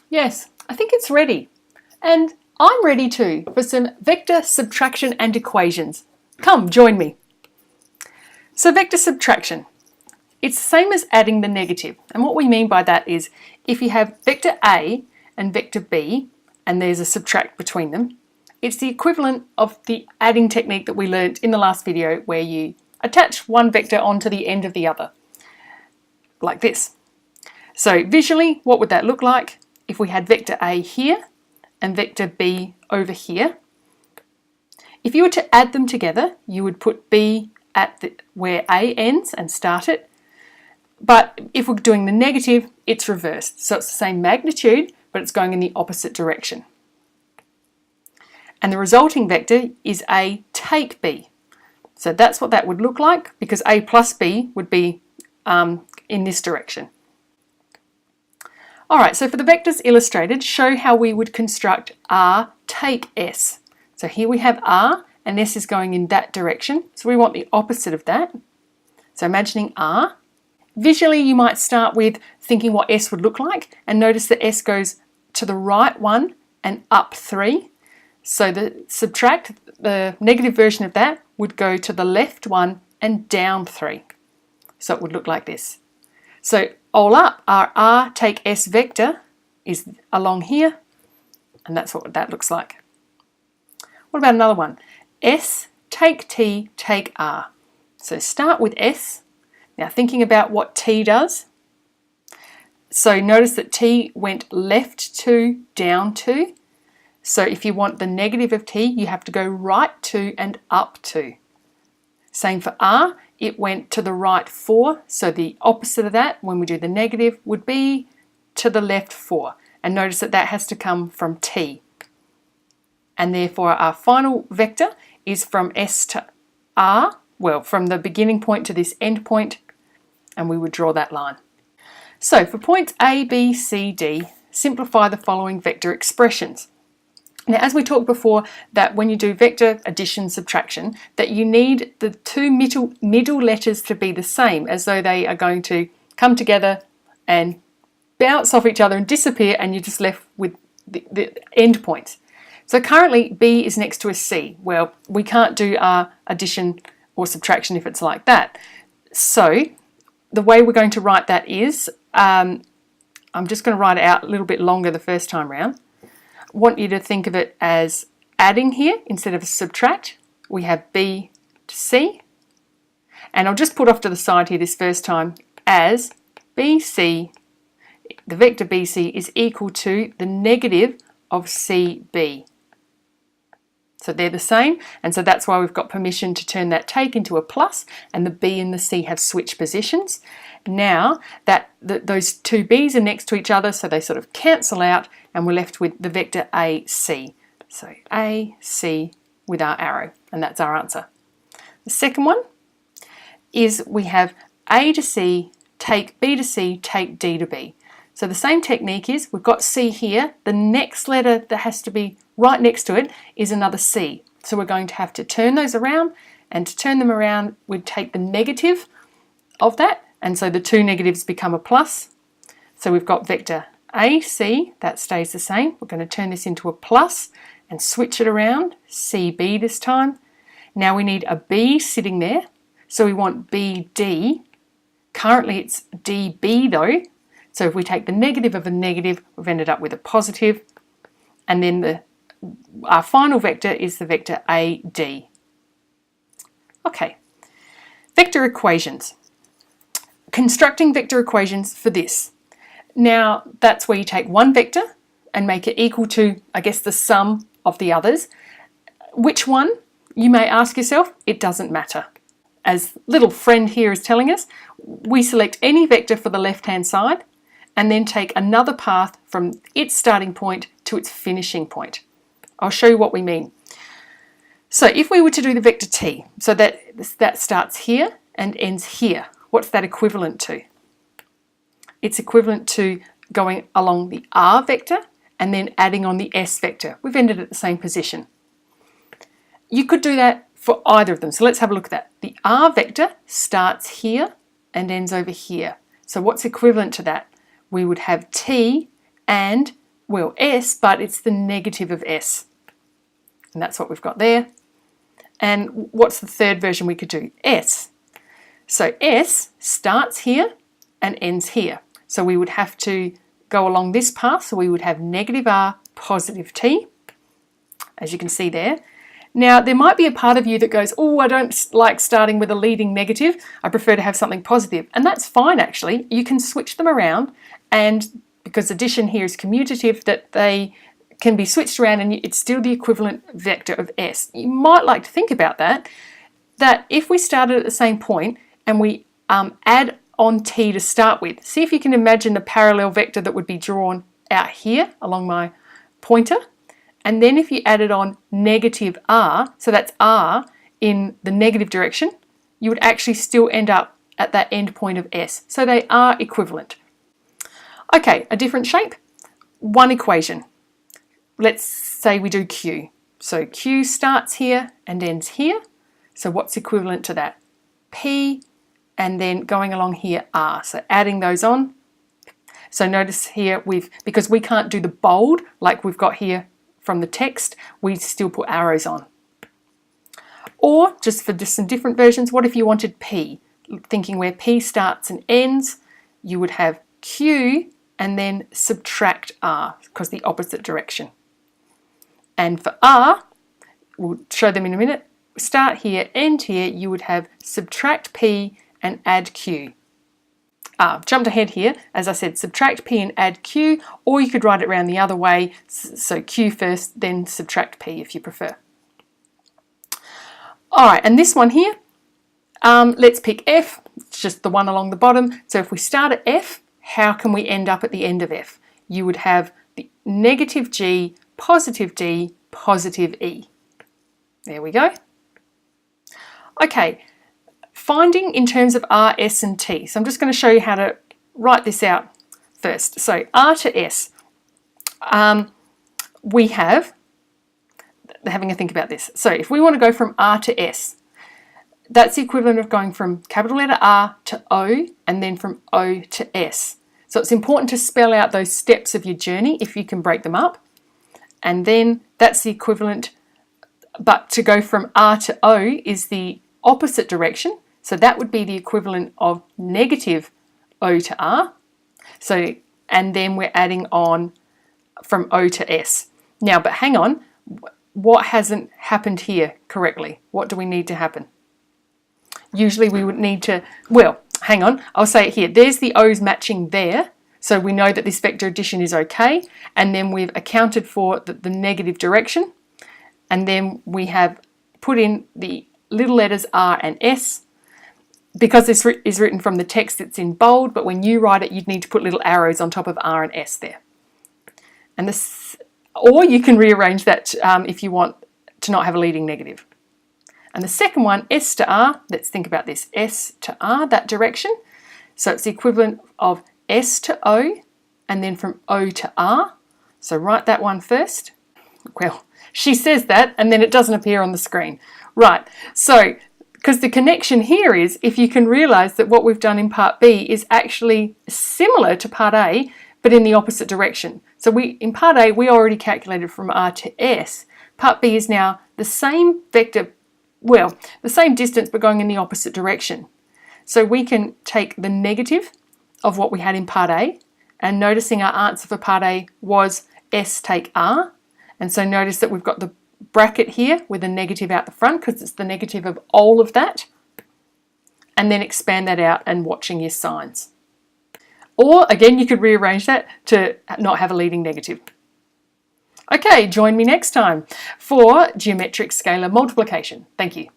Yes, I think it's ready. And I'm ready too for some vector subtraction and equations. Come, join me. So vector subtraction. It's the same as adding the negative. And what we mean by that is if you have vector A and vector B, and there's a subtract between them, it's the equivalent of the adding technique that we learned in the last video where you attach one vector onto the end of the other, like this. So visually, what would that look like if we had vector A here and vector B over here? If you were to add them together, you would put B at where A ends and start it. But if we're doing the negative, it's reversed. So it's the same magnitude, but it's going in the opposite direction. And the resulting vector is A take B. So that's what that would look like, because A plus B would be in this direction. All right, so for the vectors illustrated, show how we would construct R take S. So here we have R, and S is going in that direction. So we want the opposite of that. So imagining R. Visually, you might start with thinking what S would look like, and notice that S goes to the right 1 and up 3. So the subtract, the negative version of that, would go to the left 1 and down 3. So it would look like this. So all up, our R take S vector is along here, and that's what that looks like. What about another one? S take T take R. So start with S. Now thinking about what T does. So notice that T went left 2, down 2. So if you want the negative of T, you have to go right 2 and up 2. Same for R, it went to the right 4. So the opposite of that, when we do the negative, would be to the left 4. And notice that that has to come from T. And therefore our final vector is from S to R, well, from the beginning point to this end point, and we would draw that line. So for points A, B, C, D, simplify the following vector expressions. Now, as we talked before, that when you do vector addition, subtraction, that you need the two middle letters to be the same, as though they are going to come together and bounce off each other and disappear, and you're just left with the end points. So currently B is next to a C. Well, we can't do our addition or subtraction if it's like that. So the way we're going to write that is, I'm just going to write it out a little bit longer the first time round. I want you to think of it as adding here instead of a subtract. We have B to C, and I'll just put off to the side here this first time as BC, the vector BC is equal to the negative of CB. So they're the same, and so that's why we've got permission to turn that take into a plus, and the B and the C have switched positions. Now that those two B's are next to each other, so they sort of cancel out, and we're left with the vector AC. So AC with our arrow, and that's our answer. The second one is we have A to C, take B to C, take D to B. So the same technique is, we've got C here, the next letter that has to be right next to it is another C. So we're going to have to turn those around, and to turn them around, we'd take the negative of that, and so the two negatives become a plus. So we've got vector AC, that stays the same. We're going to turn this into a plus and switch it around, CB this time. Now we need a B sitting there, so we want BD. Currently it's DB though, so if we take the negative of a negative, we've ended up with a positive, and then our final vector is the vector AD. Okay, vector equations. Constructing vector equations for this. Now that's where you take one vector and make it equal to, I guess, the sum of the others. Which one? You may ask yourself, it doesn't matter. As little friend here is telling us, we select any vector for the left-hand side and then take another path from its starting point to its finishing point. I'll show you what we mean. So if we were to do the vector t, so that starts here and ends here, what's that equivalent to? It's equivalent to going along the r vector and then adding on the s vector. We've ended at the same position. You could do that for either of them. So let's have a look at that. The r vector starts here and ends over here. So what's equivalent to that? We would have t and, well, S, but it's the negative of S. And that's what we've got there. And what's the third version we could do? S. So S starts here and ends here. So we would have to go along this path. So we would have negative R, positive T, as you can see there. Now, there might be a part of you that goes, oh, I don't like starting with a leading negative. I prefer to have something positive. And that's fine, actually. You can switch them around. And because addition here is commutative, that they can be switched around and it's still the equivalent vector of S. You might like to think about that if we started at the same point and we add on T to start with, see if you can imagine a parallel vector that would be drawn out here along my pointer. And then if you added on negative R, so that's R in the negative direction, you would actually still end up at that end point of S. So they are equivalent. Okay, a different shape, one equation. Let's say we do Q. So Q starts here and ends here. So what's equivalent to that? P, and then going along here, R. So adding those on. So notice here, because we can't do the bold like we've got here from the text, we still put arrows on. Or, just for some different versions, what if you wanted P? Thinking where P starts and ends, you would have Q and then subtract R, because the opposite direction. And for R, we'll show them in a minute, start here, end here, you would have subtract P and add Q. Jumped ahead here, as I said, subtract P and add Q, or you could write it around the other way, so Q first, then subtract P if you prefer. All right, and this one here, let's pick F, it's just the one along the bottom. So if we start at F, how can we end up at the end of F? You would have the negative G, positive D, positive E. There we go. Okay, finding in terms of R, S and T. So I'm just going to show you how to write this out first. So R to S, we have, having a think about this. So if we want to go from R to S, that's the equivalent of going from capital letter R to O and then from O to S. So it's important to spell out those steps of your journey if you can break them up. And then that's the equivalent, but to go from R to O is the opposite direction. So that would be the equivalent of negative O to R. So, and then we're adding on from O to S. Now, but hang on, what hasn't happened here correctly? What do we need to happen? Usually we would need to, well, hang on, I'll say it here. There's the O's matching there. So we know that this vector addition is okay. And then we've accounted for the negative direction. And then we have put in the little letters R and S. Because this is written from the text, it's in bold, but when you write it, you'd need to put little arrows on top of R and S there. And this, or you can rearrange that if you want to not have a leading negative. And the second one, S to R, let's think about this, S to R, that direction. So it's the equivalent of S to O, and then from O to R. So write that one first. Well, she says that, and then it doesn't appear on the screen. Right, so, because the connection here is, if you can realise that what we've done in part B is actually similar to part A, but in the opposite direction. So in part A, we already calculated from R to S. Part B is now the same vector, well, the same distance, but going in the opposite direction. So we can take the negative of what we had in part A, and noticing our answer for part A was S take R. And so notice that we've got the bracket here with a negative out the front because it's the negative of all of that. And then expand that out and watching your signs. Or again, you could rearrange that to not have a leading negative. Okay, join me next time for geometric scalar multiplication. Thank you.